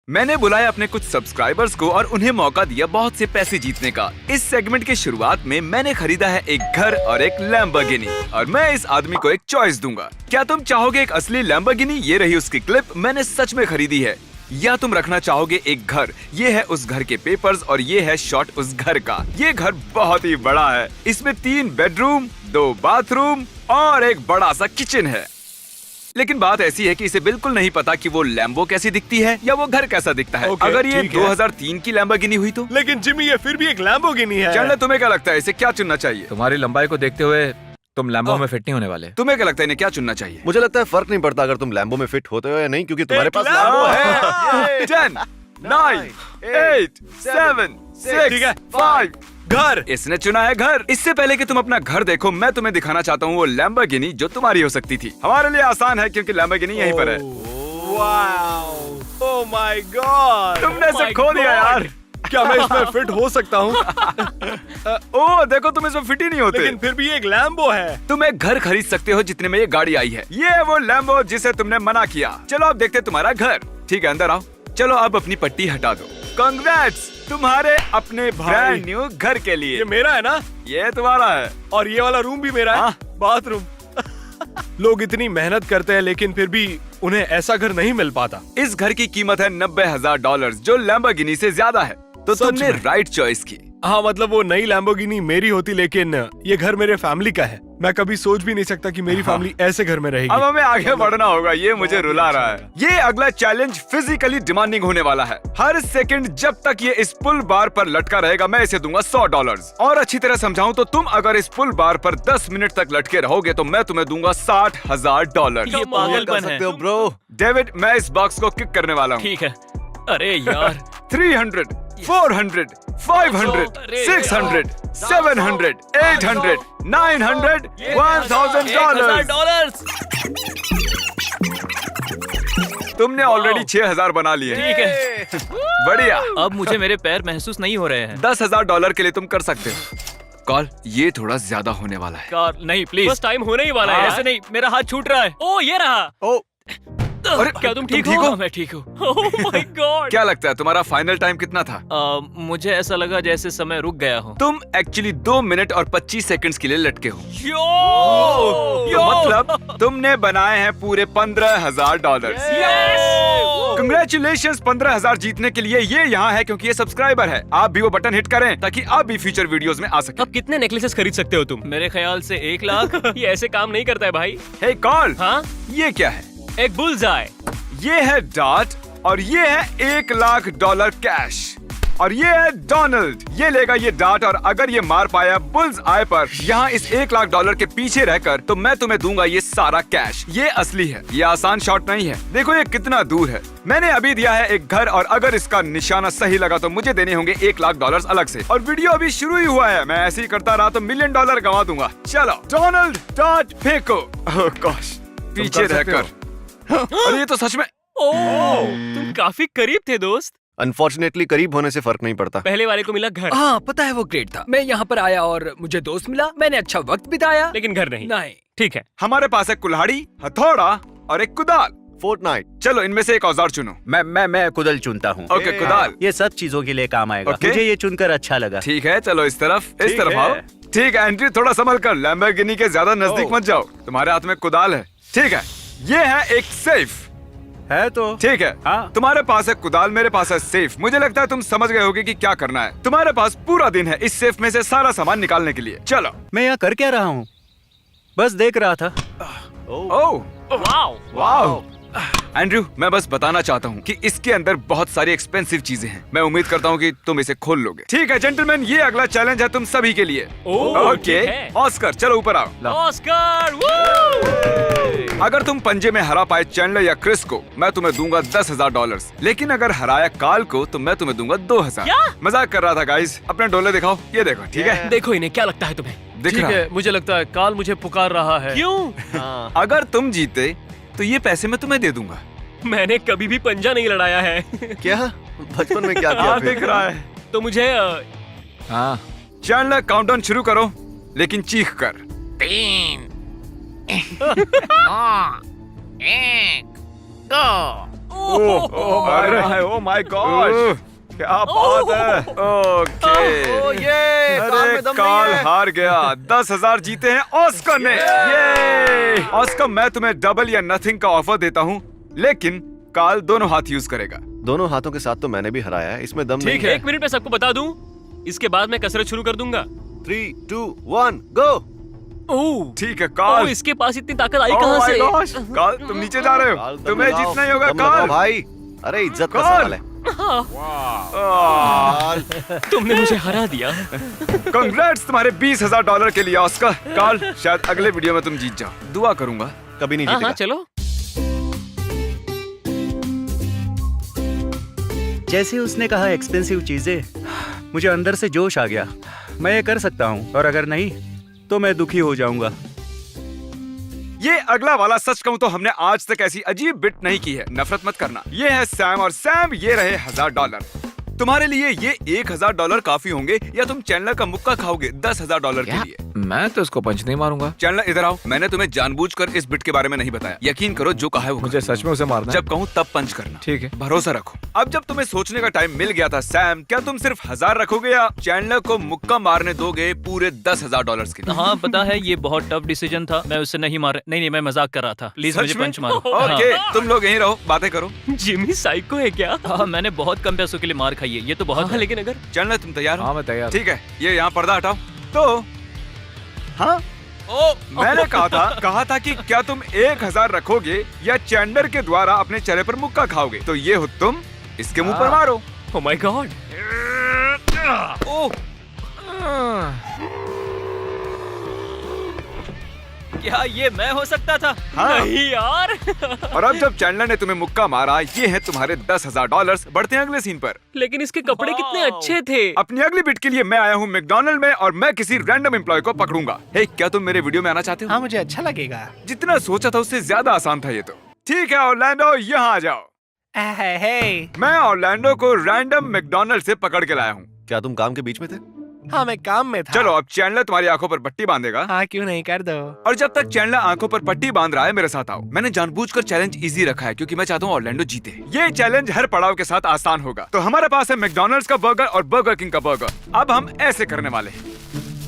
मैंने बुलाया अपने कुछ सब्सक्राइबर्स को और उन्हें मौका दिया बहुत से पैसे जीतने का। इस सेगमेंट की शुरुआत में मैंने खरीदा है एक घर और एक लैम्बोर्गिनी और मैं इस आदमी को एक चॉइस दूंगा। क्या तुम चाहोगे एक असली लैम्बोर्गिनी? ये रही उसकी क्लिप, मैंने सच में खरीदी है। या तुम रखना चाहोगे एक घर? ये है उस घर के पेपर्स और ये है शॉट उस घर का। ये घर बहुत ही बड़ा है। इसमें 3 बेडरूम, 2 बाथरूम और एक बड़ा सा किचन है। लेकिन बात ऐसी है कि इसे बिल्कुल नहीं पता कि वो लैम्बो कैसी दिखती है या वो घर कैसा दिखता है। अगर ये 2003 की लैम्बोर्गिनी हुई तो? लेकिन जिमी ये फिर भी एक लैम्बोर्गिनी है। चैंडलर, तुम्हें क्या लगता है इसे क्या चुनना चाहिए? तुम्हारी लंबाई को देखते हुए तुम लैम्बो में फिट नहीं होने वाले। तुम्हें क्या लगता है इन्हें क्या चुनना चाहिए? मुझे लगता है फर्क नहीं पड़ता अगर तुम लैम्बो में फिट होते हो या नहीं, क्योंकि तुम्हारे पास लैम्बो है। 10, 9, 8, 7, 6, 5। घर। इसने चुना है घर। इससे पहले कि तुम अपना घर देखो, मैं तुम्हें दिखाना चाहता हूँ वो लैम्बोर्गिनी जो तुम्हारी हो सकती थी। हमारे लिए आसान है क्योंकि लैम्बोर्गिनी यहीं पर है। ओह माय गॉड, तुमने इसे खो दिया यार। क्या मैं इसमें फिट हो सकता हूँ? ओह देखो, तुम इसमें फिट ही नहीं होते। लेकिन फिर भी एक लैम्बो है। तुम एक घर खरीद सकते हो जितने में ये गाड़ी आई है। ये है वो लैम्बो जिसे तुमने मना किया। चलो अब देखते तुम्हारा घर। ठीक है, अंदर आओ। चलो अब अपनी पट्टी हटा दो। कांग्रेट्स तुम्हारे अपने ब्रांड न्यू घर के लिए। ये मेरा है ना? ये तुम्हारा है। और ये वाला रूम भी मेरा है। बाथरूम। लोग इतनी मेहनत करते हैं लेकिन फिर भी उन्हें ऐसा घर नहीं मिल पाता। इस घर की कीमत है $90,000 जो लैम्बोर्गिनी से ज्यादा है। तो तुमने राइट चॉइस की। हाँ, मतलब वो नई लैम्बोर्गिनी मेरी होती, लेकिन ये घर मेरे फैमिली का है। मैं कभी सोच भी नहीं सकता कि मेरी फैमिली ऐसे घर में रहेगी। अब हमें आगे बढ़ना होगा, ये मुझे रुला रहा है। ये अगला चैलेंज फिजिकली डिमांडिंग होने वाला है। हर सेकंड जब तक ये इस पुल बार पर लटका रहेगा मैं इसे दूंगा $100। और अच्छी तरह समझाऊं तो तुम अगर इस पुल बार पर 10 मिनट तक लटके रहोगे तो मैं तुम्हें दूंगा $60,000। ये पागलपन है। ब्रो। डेविड, मैं इस बॉक्स को किक करने वाला हूँ। ठीक है। अरे यार 300, 400, 500, 600, 700, 800, 900, $1,000। $1,000। तुमने ऑलरेडी 6,000 बना लिए। ठीक है। बढ़िया। अब मुझे मेरे पैर महसूस नहीं हो रहे हैं। $10,000 के लिए तुम कर सकते हो। कॉल, ये थोड़ा ज्यादा होने वाला है। कार नहीं, प्लीज। बस टाइम होने ही वाला है। ऐसे नहीं, मेरा हाथ छूट रहा है। ओ ये रहा। ओ अरे क्या तुम ठीक हो? मैं ठीक हूँ। Oh my God. क्या लगता है तुम्हारा फाइनल टाइम कितना था? मुझे ऐसा लगा जैसे समय रुक गया हो। तुम एक्चुअली 2 मिनट और 25 सेकंड्स के लिए लटके हो। यो मतलब तुमने बनाए हैं पूरे $15,000। कंग्रेचुलेशंस, 15,000 जीतने के लिए ये यहाँ है क्योंकि ये सब्सक्राइबर है। आप भी वो बटन हिट करें ताकि आप भी फ्यूचर वीडियोस में आ सके। अब कितने नेकलेसेस खरीद सकते हो तुम? मेरे ख्याल से 1 लाख। ये ऐसे काम नहीं करता है भाई। हे कॉल, हाँ, ये क्या है? एक बुलजाय। ये है डॉट और ये है $1,00,000 कैश। और ये है डोनाल्ड। ये लेगा ये डॉट और अगर ये मार पाया बुल्स आय पर यहाँ इस $1,00,000 के पीछे रहकर तो मैं तुम्हें दूंगा ये सारा कैश। ये असली है, ये आसान शॉट नहीं है। देखो ये कितना दूर है। मैंने अभी दिया है एक घर और अगर इसका निशाना सही लगा तो मुझे देने होंगे $1,00,000 अलग से। और वीडियो अभी शुरू ही हुआ है। मैं ऐसे ही करता रहा तो $1 मिलियन गंवा दूंगा। चलो डोनाल्ड डॉट फेंको। ओह गॉश, पीछे रहकर। और ये तो सच में तुम काफी करीब थे दोस्त। अनफॉर्चुनेटली करीब होने से फर्क नहीं पड़ता। पहले वाले को मिला घर। हाँ पता है, वो ग्रेट था। मैं यहाँ पर आया और मुझे दोस्त मिला, मैंने अच्छा वक्त बिताया। लेकिन घर नहीं। नहीं। ठीक है। हमारे पास है कुल्हाड़ी, हथौड़ा और एक कुदाल। फोर्टनाइट। चलो इनमें से एक औजार चुनो। मैं कुदल चुनता हूँ। ओके कुदाल। ये सब चीजों के लिए काम आएगा। ओके। मुझे ये चुनकर अच्छा लगा। ठीक है, चलो इस तरफ है। आओ। ठीक है एंड्रयू, थोड़ा संभल कर, लैम्बोर्गिनी के ज्यादा नजदीक मत जाओ। तुम्हारे हाथ में कुदाल है। ठीक है, ये है एक सेफ है तो ठीक है। हाँ। तुम्हारे पास है कुदाल, मेरे पास है सेफ। मुझे लगता है तुम समझ गए होगे कि क्या करना है। तुम्हारे पास पूरा दिन है इस सेफ में से सारा सामान निकालने के लिए। चलो। मैं यहाँ कर क्या रहा हूँ? बस देख रहा था। Oh wow. एंड्रयू, मैं बस बताना चाहता हूँ कि इसके अंदर बहुत सारी एक्सपेंसिव चीजें हैं। मैं उम्मीद करता हूँ कि तुम इसे खोल लोगे। ठीक है जेंटलमैन, ये अगला चैलेंज है तुम सभी के लिए। ओके ऑस्कर, चलो ऊपर आओ। ऑस्कर। अगर तुम पंजे में हरा पाए चैंडलर या क्रिस को, मैं तुम्हें दूंगा $10,000। लेकिन अगर हराया काल को तो मैं तुम्हें दूंगा 2,000। मजाक कर रहा था गाइस। अपने डोले दिखाओ। ये देखो। ठीक है, देखो इन्हें, क्या लगता है तुम्हें? दिख रहा है? मुझे लगता है काल मुझे पुकार रहा है। क्यों? अगर तुम जीते तो ये पैसे मैं तुम्हें दे दूंगा। मैंने कभी भी पंजा नहीं लड़ाया है। क्या बचपन में क्या किया? दिख रहा है। तो मुझे हाँ, चैंडलर काउंटडाउन शुरू करो, लेकिन चीख कर। 3, 2, 1, 2। ओ माय गॉड, क्या बात है। ओके, अरे काल हार गया। 10,000 जीते हैं ऑस्कर ने। ये ऑस्कर, मैं तुम्हें डबल या नथिंग का ऑफर देता हूँ, लेकिन काल दोनों हाथ यूज करेगा। दोनों हाथों के साथ तो मैंने भी हराया है, इसमें दम नहीं ठीक है, 1 मिनट में सबको बता दूं, इसके बाद मैं कसरत शुरू कर दूंगा। 3, 2, 1 गो। ओह, ठीक है काल। इसके पास इतनी ताकत आई Oh कहां my से? gosh, काल तुम नीचे जा रहे हो, काल, दम तुम्हें लगाओ, जीतना ही होगा दम लगाओ काल। भाई। अरे इज्जत का काल। सवाल है। आह, तुमने मुझे हरा दिया। कांग्रेट्स तुम्हारे $20,000 के लिए ऑस्कर। काल, शायद अगले वीडियो में तुम जीत जाओ। दुआ करूंगा। कभी नहीं हाँ जीतेगा। हाँ, चलो। जैसे उसने कहा एक्सपेंसिव चीजें, मुझे अंदर से जोश आ गया। मैं ये कर सकता हूँ, और अगर नहीं तो मैं दुखी हो जाऊंगा। ये अगला वाला सच कहूं तो हमने आज तक ऐसी अजीब बिट नहीं की है। नफरत मत करना। ये है सैम, और सैम ये रहे $1,000। तुम्हारे लिए ये $1,000 काफी होंगे, या तुम चैनलर का मुक्का खाओगे $10,000 के लिए? मैं तो इसको पंच नहीं मारूंगा। चैनलर इधर आओ, मैंने तुम्हें जानबूझकर इस बिट के बारे में नहीं बताया। यकीन करो, जो कहा है वो मुझे सच में उसे मारना है। जब कहूँ तब पंच करना। ठीक है। भरोसा रखो। अब जब तुम्हें सोचने का टाइम मिल गया था सैम, क्या तुम सिर्फ 1,000 रखोगे या चैनलर को मुक्का मारने दोगे पूरे $10,000 के लिए? हाँ पता है, ये बहुत टफ डिसीजन था। मैं उससे नहीं मार, नहीं मैं मजाक कर रहा था। प्लीज सच मुझे में? पंच मारो। ओके, तुम लोग यहीं रहो, बातें करो। जिमी साइको है क्या? हाँ, मैंने बहुत कम पैसों के लिए मार खाई है, ये तो बहुत है। लेकिन अगर चैनलर तुम तैयार हो? हाँ मैं तैयार। ठीक है, ये यहाँ पर्दा हटाओ। तो हाँ, मैंने कहा था कि क्या तुम 1,000 रखोगे या चैंडलर के द्वारा अपने चेहरे पर मुक्का खाओगे? तो ये हो तुम, इसके मुंह पर मारो। Oh my God. क्या ये मैं हो सकता था? हाँ। नहीं यार। और अब जब चैंडलर ने तुम्हें मुक्का मारा, ये है तुम्हारे $10,000। बढ़ते हैं अगले सीन पर। लेकिन इसके कपड़े कितने अच्छे थे। अपनी अगली बिट के लिए मैं आया हूँ मैकडॉनल्ड में, और मैं किसी रैंडम एम्प्लॉय को पकड़ूंगा। हे, क्या तुम मेरे वीडियो में आना चाहते हो? हाँ, मुझे अच्छा लगेगा। जितना सोचा था उससे ज्यादा आसान था ये तो। ठीक है ऑरलैंडो, यहाँ आ जाओ। मैं ऑरलैंडो को रैंडम मैकडॉनल्ड से पकड़ के लाया हूँ। क्या तुम काम के बीच में थे? हाँ, मैं काम में था। चलो, अब चैंडलर तुम्हारी आंखों पर पट्टी बांधेगा। हाँ, क्यों नहीं, कर दो। और जब तक चैंडलर आंखों पर पट्टी बांध रहा है, मेरे साथ आओ। मैंने जानबूझकर चैलेंज इजी रखा है क्योंकि मैं चाहता हूँ ऑरलैंडो जीते। ये चैलेंज हर पड़ाव के साथ आसान होगा। तो हमारे पास है मैकडॉनल्ड्स का बर्गर और बर्गर किंग का बर्गर। अब हम ऐसे करने वाले हैं।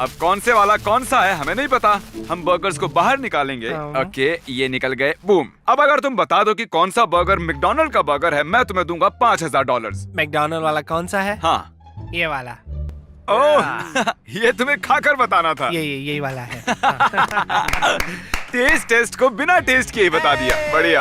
अब कौन से वाला कौन सा है हमें नहीं पता। हम बर्गर्स को बाहर निकालेंगे। ओके, ये निकल गए। बूम। अब अगर तुम बता दो कि कौन सा बर्गर मैकडॉनल्ड का बर्गर है, मैं तुम्हें दूंगा $5,000। मैकडॉनल्ड वाला कौन सा है? हाँ। ये वाला। ओह, ये तुम्हें खाकर बताना था। यही वाला है। टेस्ट को बिना टेस्ट के ही बता दिया। बढ़िया।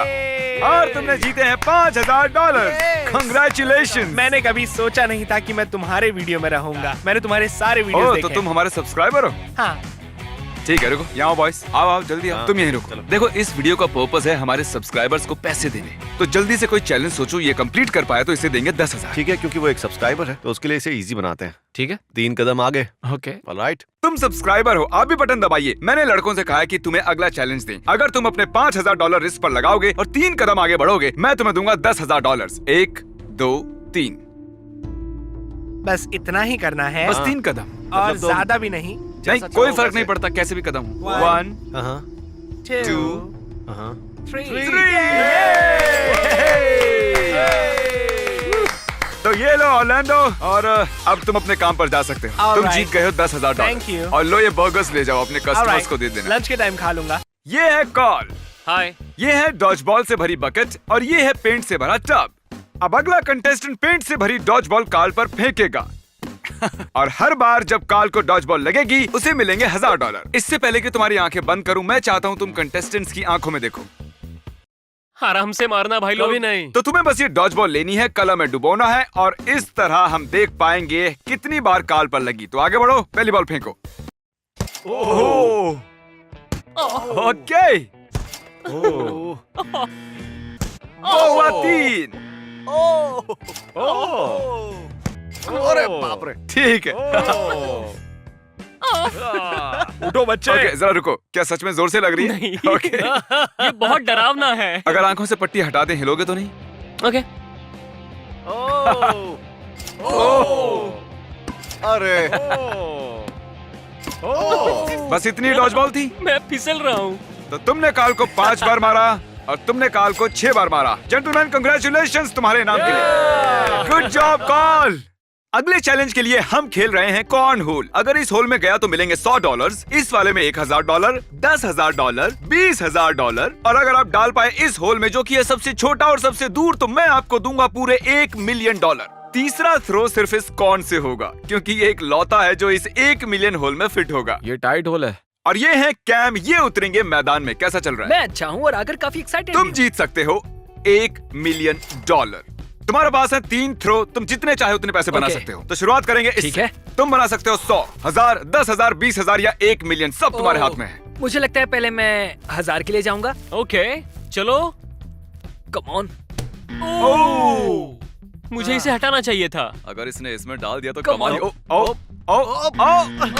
और तुमने जीते हैं $5,000। Congratulations। मैंने कभी सोचा नहीं था कि मैं तुम्हारे वीडियो में रहूंगा। मैंने तुम्हारे सारे वीडियो देखे। तो तुम हमारे सब्सक्राइबर हो? हाँ। ठीक है, रुको, यहाँ बॉयज, आओ जल्दी आओ। हाँ, तुम यहीं रुको। देखो, इस वीडियो का पर्पस है हमारे सब्सक्राइबर्स को पैसे देने। तो जल्दी से कोई चैलेंज सोचो, ये कंप्लीट कर पाया तो इसे देंगे 10,000। ठीक है, क्योंकि वो एक सब्सक्राइबर है तो उसके लिए इसे इजी बनाते हैं। ठीक है। 3 कदम आगे। ओके। ऑलराइट। तुम सब्सक्राइबर हो, आप भी बटन दबाइए। मैंने लड़कों से कहा है कि तुम्हें अगला चैलेंज दें। अगर तुम अपने $5,000 रिस्क पर लगाओगे और 3 कदम आगे बढ़ोगे, मैं तुम्हें दूंगा $10,000। 1, 2, 3। बस इतना ही करना है। बस 3 कदम, और मतलब ज्यादा भी नहीं। नहीं, कोई फर्क नहीं पड़ता कैसे भी कदम। 1, 2, 3। तो ये लो ऑरलैंडो, और अब तुम अपने काम पर जा सकते हो। All तुम right. जीत गए हो $10,000। Thank you. और लो, ये बर्गर्स ले जाओ, अपने कस्टमर्स को दे देना। लंच के टाइम खा लूंगा। ये है कॉल, हाय। ये है डॉज बॉल से भरी बकेट, और ये है पेंट से भरा टब। अब अगला कंटेस्टेंट पेंट से भरी डॉज बॉल काल पर फेंकेगा। और हर बार जब काल को डॉज बॉल लगेगी, उसे मिलेंगे $1,000। इससे पहले कि तुम्हारी आंखें बंद करूं, मैं चाहता हूं तुम कंटेस्टेंट्स की आंखों में देखो। आराम से मारना भाई लोग। कभी नहीं। तो तुम्हें बस ये डॉज बॉल लेनी है, कलर में डुबोना है, और इस तरह हम देख पाएंगे कितनी बार काल पर लगी। तो आगे बढ़ो, पहली बॉल फेंको। ओह, ओके। हुआ 3। अरे बाप रे। ठीक है। उठो बच्चे। ओके, जरा रुको, क्या सच में जोर से लग रही है? नहीं। ओके। ये बहुत डरावना है। अगर आंखों से पट्टी हटा दें, हिलोगे तो नहीं? ओके। अरे बस इतनी डॉज बॉल थी? मैं फिसल रहा हूँ। तो तुमने काल को 5 बार मारा और तुमने कॉल को 6 बार मारा। जेंटलमैन कांग्रेचुलेशंस तुम्हारे नाम के लिए। Good job call. अगले चैलेंज के लिए हम खेल रहे हैं कॉर्न होल। अगर इस होल में गया तो मिलेंगे $100, इस वाले में $1000, $10,000, $20,000 और अगर आप डाल पाए इस होल में जो कि है सबसे छोटा और सबसे दूर तो मैं आपको दूंगा पूरे $1 मिलियन। तीसरा थ्रो सिर्फ इस कॉर्न से होगा क्योंकि ये एक लौता है जो इस 1 मिलियन होल में फिट होगा। ये टाइट होल है। और ये है कैम, ये उतरेंगे मैदान में। कैसा चल रहा है? मैं अच्छा हूँ और आकर काफी एक्साइटेड तुम जीत सकते हो $1 मिलियन। तुम्हारे पास है 3 थ्रो, तुम जितने चाहे उतने पैसे बना Okay. सकते हो। तो शुरुआत करेंगे ठीक इससे। है। तुम बना सकते हो 100, 1000, 10,000, 20,000 या 1 मिलियन, सब तुम्हारे हाथ में है। मुझे लगता है पहले मैं 1000 के लिए जाऊंगा। ओके चलो। Come on. मुझे इसे हटाना चाहिए था। अगर इसने इसमें डाल दिया तो Come कमाल ही। on. ओ ओ ओ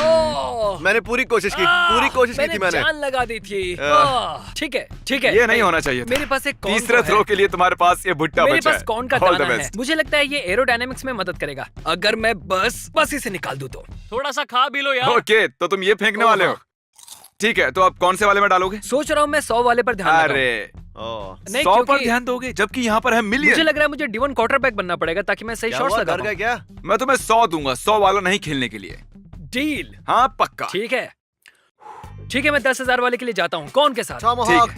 ओ मैंने पूरी कोशिश की थी मैंने। जान लगा दी थी। ठीक है ठीक है। ये नहीं होना चाहिए था। मेरे पास एक कौन तीसरा तो थ्रो है। के लिए तुम्हारे पास ये भुट्टा मेरे बचा पास है। कौन का All the दाना है। best. मुझे लगता है ये एरोडायनेमिक्स में मदद करेगा अगर मैं बस इसे निकाल दूं तो। थोड़ा सा खा भी लो यार। ओके तो तुम ये फेंकने वाले हो। ठीक है तो आप कौन से वाले में डालोगे? सोच रहा हूँ मैं 100 वाले पर ध्यान लगाऊं। अरे नहीं 100 पर क्योंकि ध्यान दोगे जबकि यहाँ पर है मुझे मिलियन। लग रहा है मुझे D1 क्वार्टरबैक बनना पड़ेगा ताकि मैं सही शॉट्स लगा डर गया पाऊं। क्या? मैं तुम्हें 100 दूंगा, 100 वाला नहीं खेलने के लिए। डील। हाँ पक्का। ठीक है मैं 10,000 वाले के लिए जाता हूँ। कौन के साथ? ठीक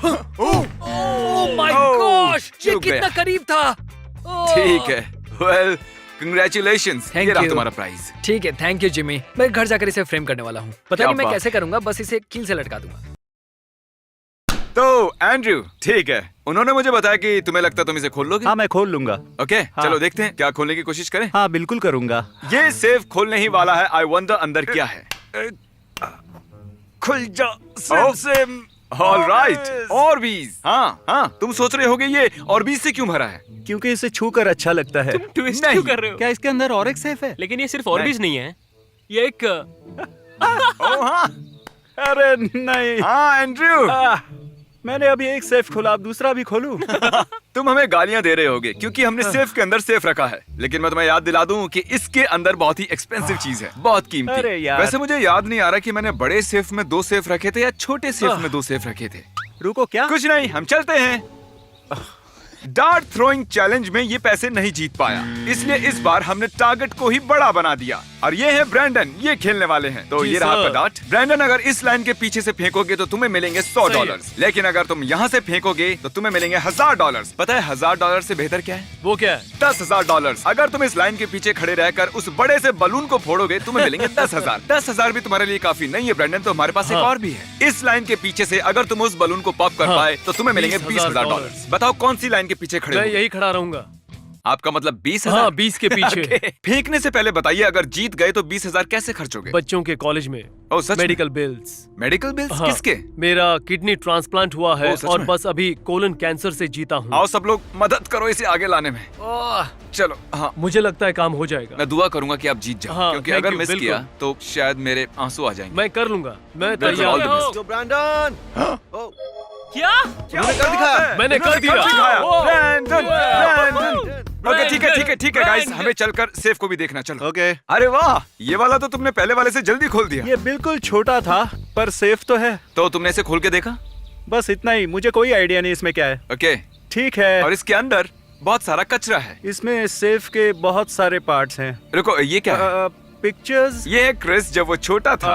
है। ओह माय Oh, गॉश, ये चूक कितना गया। करीब था। ओह। ठीक है। Well congratulations. Thank ये रहा you. तुम्हारा प्राइज। ठीक है, थैंक यू जिमी। मैं घर जाकर इसे फ्रेम करने वाला हूँ। पता क्या नहीं मैं बात कैसे करूंगा, बस इसे कील से लटका दूंगा। तो एंड्रयू ठीक है, उन्होंने मुझे बताया कि तुम्हें लगता है तुम इसे खोल लोगे। हाँ मैं खोल लूंगा। ओके हाँ। चलो देखते हैं क्या खोलने की कोशिश करें। हाँ बिल्कुल करूंगा। ये सेफ खोलने ही वाला है। आई वंडर अंदर क्या है। खुल जा ऑल राइट। और बीस। हाँ तुम सोच रहे होगे ये और बीस से क्यों भरा है। क्योंकि इसे छूकर अच्छा लगता है। ट्विस्ट क्यों कर रहे हो? क्या इसके अंदर और एक सेफ है? लेकिन ये सिर्फ ऑर्बिस नहीं है, ये एक ओ हाँ अरे नहीं। हाँ एंड्रयू मैंने अभी एक सेफ खोला, अब दूसरा भी खोलूं? तुम हमें गालियां दे रहे होगे क्योंकि हमने सेफ के अंदर सेफ रखा है, लेकिन मैं तुम्हें याद दिला दूं कि इसके अंदर बहुत ही एक्सपेंसिव चीज है, बहुत अरे कीमती। यार। वैसे मुझे याद नहीं आ रहा कि मैंने बड़े सेफ में 2 सेफ रखे थे या छोटे सेफ में 2 सेफ रखे थे। रुको क्या? कुछ नहीं, हम चलते हैं। डार्ट थ्रोइंग चैलेंज में ये पैसे नहीं जीत पाया, इसलिए इस बार हमने टारगेट को ही बड़ा बना दिया। और ये है ब्रैंडन, ये खेलने वाले हैं। तो जी ये रहा आपका सर। डार्ट। ब्रैंडन अगर इस लाइन के पीछे से फेंकोगे तो तुम्हें मिलेंगे $100, लेकिन अगर तुम यहाँ से फेंकोगे तो तुम्हें मिलेंगे $1000। पता है $1000 से बेहतर क्या है? वो क्या है? $10,000। अगर तुम इस लाइन के पीछे खड़े रहकर उस बड़े से बलून को फोड़ोगे तुम्हें मिलेंगे 10,000। 10,000 भी तुम्हारे लिए काफी नहीं है ब्रैंडन, तो हमारे पास एक हाँ। और भी है। इस लाइन के पीछे से अगर तुम उस बलून को पॉप कर हाँ। पाए तो तुम्हें मिलेंगे $20,000। $20,000। बताओ कौन सी लाइन के पीछे खड़े मैं हो? यही खड़ा रहूंगा। आपका मतलब 20,000? हाँ 20 के पीछे। Okay। फेंकने से पहले बताइए अगर जीत गए तो 20,000 कैसे खर्च होगे? बच्चों के कॉलेज में ओह, सच में? Medical bills. Medical bills? हाँ, किसके? मेरा किडनी ट्रांसप्लांट हुआ है ओह, सच और में? बस अभी कोलन कैंसर से जीता हूँ। आओ सब लोग मदद करो इसे आगे लाने में। चलो हाँ, मुझे लगता है काम हो जाएगा। मैं दुआ करूंगा कि आप जीत जाओ, हाँ, क्योंकि thank अगर you, मिस बिल्कुल। किया तो शायद मेरे आंसू आ जाएंगे। मैं कर लूंगा, मैं Bill, all तैयार the हूँ। best. जो ब्रैंडन क्या? उन्होंने कर दिखाया। मैंने कर दिया। ओह, ब्रैंडन। ओके ठीक है गाइस, ब्रैंडन। हमें चलकर सेफ को भी देखना। चलो। ओके अरे वाह, ये वाला तो तुमने पहले वाले से जल्दी खोल दिया। ये बिल्कुल छोटा था पर सेफ तो है। तो तुमने इसे खोल के देखा? बस इतना ही, मुझे कोई आइडिया नहीं इसमें क्या है। ओके। ठीक है। और इसके अंदर बहुत सारा कचरा है। इसमें सेफ के बहुत सारे पार्ट्स हैं। रुको, ये क्या है? पिक्चर्स। ये है क्रिस जब वो छोटा था,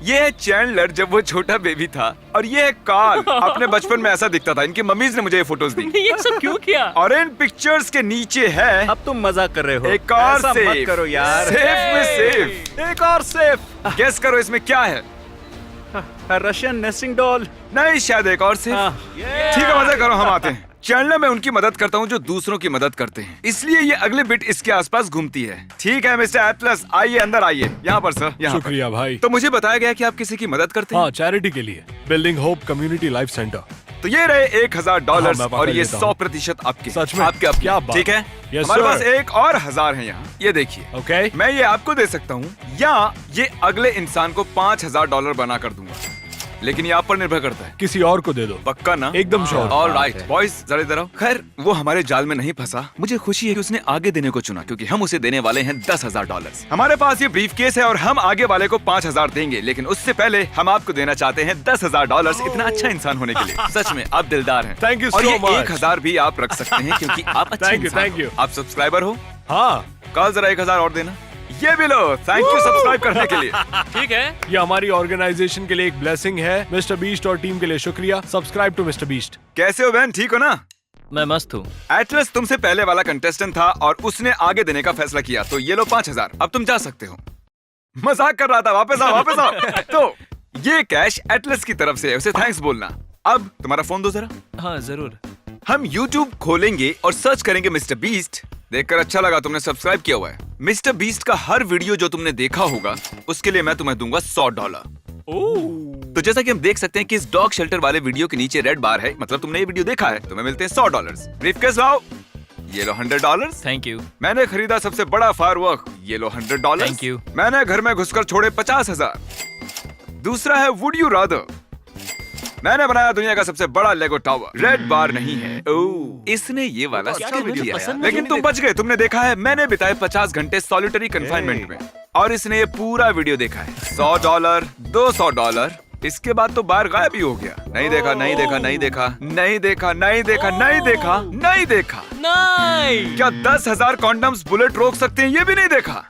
ये है चैंडलर जब वो छोटा बेबी था, और ये है कार्ल अपने बचपन में ऐसा दिखता था। इनकी मम्मीज ने मुझे ये फोटोज दी। तुमने ये सब क्यों किया? और इन पिक्चर्स के नीचे है अब तुम मजाक कर रहे हो। एक और ऐसा सेफ। मत करो यार। सेफ में सेफ। एक और सेफ। गेस करो इसमें क्या है? Russian nesting doll. नहीं, शायद एक और सेफ। ठीक है, मजा करो, हम आते हैं। चैनल में उनकी मदद करता हूँ जो दूसरों की मदद करते हैं, इसलिए ये अगले बिट इसके आसपास घूमती है। ठीक है मिस्टर एटलस, आइए अंदर आइए। यहाँ पर सर, यहाँ पर। शुक्रिया भाई। तो मुझे बताया गया कि आप किसी की मदद करते हैं। हाँ चैरिटी के लिए, building hope community life centre. तो ये रहे $1,000 हाँ, मैं और ये पकड़ लेता हूँ। 100% आपके। सच में? आपके अपने। क्या बात। ठीक है, Yes, हमारे sir. पास एक और 1000 है यहाँ। ये देखिए, ओके मैं ये आपको दे सकता हूँ या ये अगले इंसान को $5,000 बना कर दूंगा। लेकिन ये आप पर निर्भर करता है। किसी और को दे दो, पक्का ना? एकदम श्योर। ऑल राइट बॉयज, जरा इधर आओ। खैर वो हमारे जाल में नहीं फंसा। मुझे खुशी है कि उसने आगे देने को चुना, क्योंकि हम उसे देने वाले हैं $10,000। हमारे पास ये ब्रीफ केस है और हम आगे वाले को 5,000 देंगे, लेकिन उससे पहले हम आपको देना चाहते हैं $10,000। इतना अच्छा इंसान होने के लिए सच में आप दिलदार हैं। Thank you और so ये much. 1,000 भी आप रख सकते हैं, क्योंकि आप अच्छे Thank you, इंसान thank हो। you. आप सब्सक्राइबर हो? हाँ, कल जरा 1,000 और देना। ये भी लो, थैंक यू सब्सक्राइब करने के लिए। ठीक है। ये हमारी ऑर्गेनाइजेशन के लिए एक ब्लेसिंग है। मिस्टर बीस्ट और टीम के लिए शुक्रिया। Subscribe to Mister Beast. कैसे हो बहन, ठीक हो ना? मैं मस्त हूँ। एटलस तुमसे पहले वाला कंटेस्टेंट था और उसने आगे देने का फैसला किया, तो ये लो 5,000। अब तुम जा सकते हो। मजाक कर रहा था, वापस आओ वापस आओ। तो ये कैश एटलस की तरफ से है, उसे थैंक्स बोलना। अब तुम्हारा फोन दो जरा। हाँ जरूर। हम YouTube खोलेंगे और सर्च करेंगे मिस्टर बीस्ट। देखकर अच्छा लगा, तुमने सब्सक्राइब किया हुआ है। मिस्टर बीस्ट का हर वीडियो जो तुमने देखा होगा उसके लिए मैं तुम्हें दूंगा $100। तो जैसा कि हम देख सकते हैं कि इस डॉग शेल्टर वाले वीडियो के नीचे रेड बार है, मतलब तुमने ये वीडियो देखा है, तुम्हें मिलते हैं $100। ब्रीफकेस लाओ, ये लो $100। Thank you. मैंने खरीदा सबसे बड़ा फायरवर्क, ये लो $100। Thank you. मैंने घर में घुसकर छोड़े 50,000। दूसरा है वुड यू रादर। मैंने बनाया दुनिया का सबसे बड़ा लेगो टावर, रेड बार नहीं है। ओह, इसने ये वाला स्किप किया है। लेकिन तुम बच गए, तुमने देखा है मैंने बिताए 50 घंटे सॉलिटरी कंफाइनमेंट में, और इसने ये पूरा वीडियो देखा है। $100, $200। इसके बाद तो बाहर गायब ही हो गया। नहीं देखा, नहीं देखा, नहीं देखा, नहीं देखा, नहीं देखा, नहीं देखा, नहीं देखा। नहीं। क्या 10,000 कॉन्डम्स बुलेट रोक सकते हैं, ये भी नहीं देखा।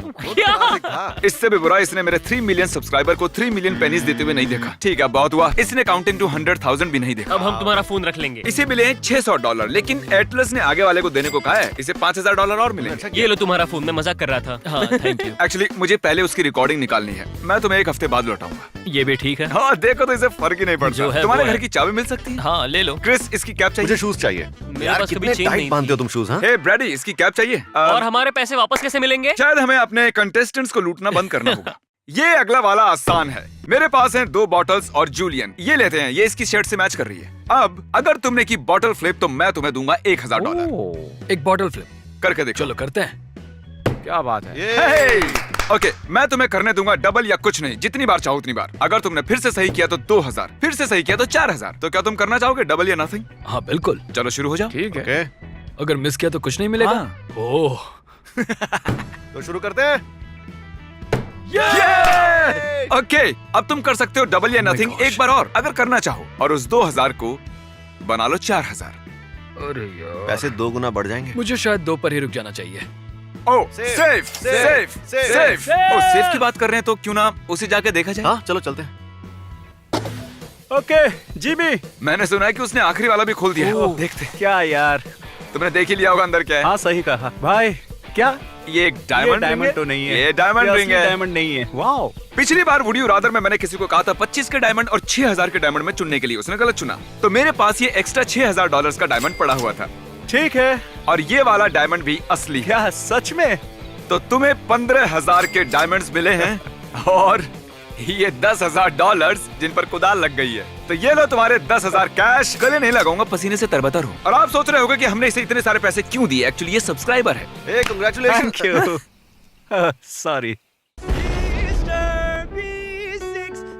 इससे भी बुरा, इसने मेरे 3 मिलियन सब्सक्राइबर को 3 मिलियन पेनीज देते हुए नहीं देखा। ठीक है, बहुत हुआ। इसने काउंटिंग टू 100,000 भी नहीं देखा। अब हम तुम्हारा फोन रख लेंगे। इसे मिले हैं $600, लेकिन एटलस ने आगे वाले को देने को कहा है, इसे $5,000 और मिलेंगे। ये लो तुम्हारा फोन, मैं मजाक कर रहा था। हाँ थैंक यू। एक्चुअली मुझे पहले उसकी रिकॉर्डिंग निकालनी है, मैं तुम्हें 1 हफ्ते बाद लौटाऊंगा। ये भी ठीक है। हाँ देखो, तो इसे फर्क ही नहीं जो पड़ता। है तुम्हारे वो घर है। की चाबी मिल सकती है? हाँ ले लो। क्रिस, इसकी कैप चाहिए। मुझे शूज चाहिए। मेरे यार पास कभी कितने चेन नहीं टाइट बांधते हो तुम शूज? हाँ, हे ब्रैडी, इसकी कैप चाहिए। और हमारे पैसे वापस कैसे मिलेंगे? शायद हमें अपने कंटेस्टेंट्स को लूटना बंद करना होगा। ये अगला वाला आसान है। मेरे पास हैं 2 बॉटल्स और जूलियन। ये लेते हैं, ये इसकी शर्ट से मैच कर रही है। अब अगर तुमने की बॉटल फ्लिप तो मैं तुम्हें दूंगा $1,000। एक बॉटल फ्लिप। करके देखो। चलो करते हैं। क्या बात है? हे! ओके, मैं तुम्हें करने दूंगा डबल या कुछ नहीं, जितनी बार चाहो उतनी बार। अगर तुमने फिर से सही किया तो 2,000, फिर से सही किया तो 4,000। तो क्या तुम करना चाहोगे, डबल या नथिंग? हाँ बिल्कुल। चलो शुरू हो जाओ। ठीक है। ओके, अगर मिस किया तो कुछ नहीं मिलेगा। हाँ। ओह, तो शुरू करते हैं। ओके, अब तुम कर सकते हो डबल या नथिंग gosh. एक बार और, अगर करना चाहो। और उस 2,000 को बना लो 4,000। अरे यार, पैसे 2 गुना बढ़ जाएंगे। मुझे शायद 2 पर ही रुक जाना चाहिए। ओह, सेफ, सेफ, सेफ। ओह, सेफ की बात कर रहे हैं तो क्यों ना उसे जाके देखा जाए? हाँ चलो चलते हैं। Okay Jimmy. मैंने सुना है कि उसने आखिरी वाला भी खोल दिया है। ओह। देखते हैं। क्या यार, तुमने देख ही लिया होगा अंदर क्या है। हाँ सही कहा भाई। क्या ये एक ये डायमंड डायमंड तो नहीं है। ये डायमंड रिंग है। डायमंड नहीं है। वाओ। पिछली बार वुड यू रादर में मैंने किसी को कहा था 25 के डायमंड और 6,000 के डायमंड में चुनने के लिए, उसने गलत चुना। तो मेरे पास ये एक्स्ट्रा $6,000 का डायमंड पड़ा हुआ था, ठीक है। और ये वाला डायमंड भी असली है। क्या सच में? तो तुम्हें 15,000 के डायमंड्स मिले हैं और ये $10,000 जिन पर कुदाल लग गई है। तो ये लो तुम्हारे 10,000 कैश। गले नहीं लगाऊंगा, पसीने से तरबतर हो। और आप सोच रहे होगे कि हमने इसे इतने सारे पैसे क्यों दिए। एक्चुअली ये सब्सक्राइबर है। ए कांग्रेचुलेशन। Thank you. सॉरी।